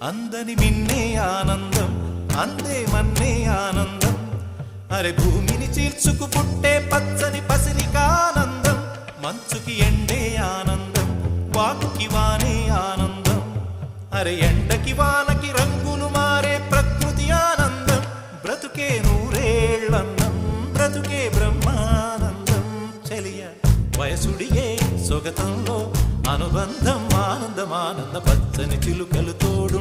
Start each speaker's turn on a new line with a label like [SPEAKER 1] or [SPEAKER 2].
[SPEAKER 1] అందని మిన్నే ఆనందం అందే మన్నే ఆనందం అరే భూమిని చీల్చుకు పుట్టే పచ్చని పసిరికానందం మంచుకి ఎండే ఆనందం వాకుకి వానే ఆనందం అరే ఎండకి వానకి రంగులు మారే ప్రకృతి ఆనందం బ్రతుకే నూరేళ్ళన్నం బ్రతుకే బ్రహ్మానందం చెలియ వయసుడియే సొగతంలో అనుబంధం ఆనందం ఆనంద పచ్చని చిలుకలు తోడు